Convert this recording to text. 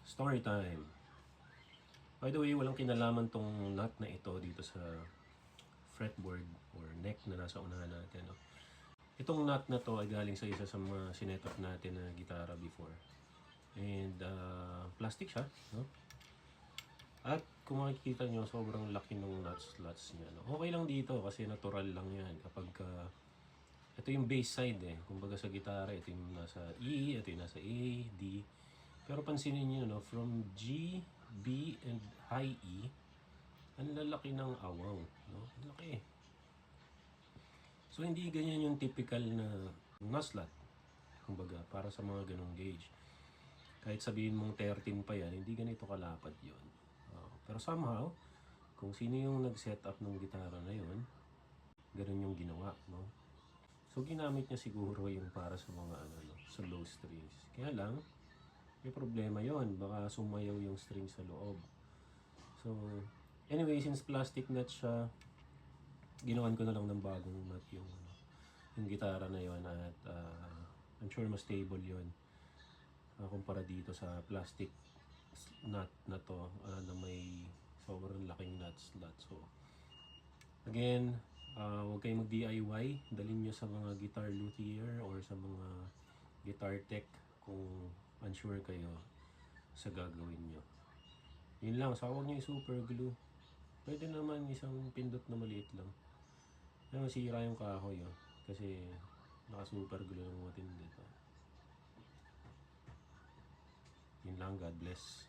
Story time. By the way, walang kinalaman tong nut na ito dito sa fretboard or neck na nasa unahan natin. No? Itong nut na to ay galing sa isa sa mga sinetap natin na gitara before. And plastic siya. No? At kung makikita nyo, sobrang laki ng nut slots niya. No? Okay lang dito kasi natural lang yan. Kapag ito yung bass side eh. Kumbaga sa gitara, ito yung nasa E, ito yung nasa A, D. Pero pansinin nyo, no, from G, B, and high E, ang lalaki ng awang. No? Ang laki. So, hindi ganyan yung typical na nut. Kumbaga, para sa mga ganong gauge. Kahit sabihin mong 13 pa yan, hindi ganito kalapad yon. Pero somehow, kung sino yung nag-set up ng gitara na yon, ganun yung ginawa. No? So, ginamit niya siguro yung para sa mga sa low strings. Kaya lang, may problema yon. Baka sumayaw yung string sa loob. So, anyway, since plastic nut siya, ginawan ko na lang ng bagong nut yung gitara na yon at I'm sure mas stable yon kumpara dito sa plastic nut na to na may sobrang laking nut slot. So, again, huwag kayong mag-DIY. Dalhin nyo sa mga guitar luthier or sa mga guitar tech kung unsure kayo sa gagawin nyo. Yun lang, sa huwag nyo super glue. Pwede naman isang pindot na maliit lang. Pero masira yung kahoy kasi naka-super glue ng matindi to. Yun lang, God bless.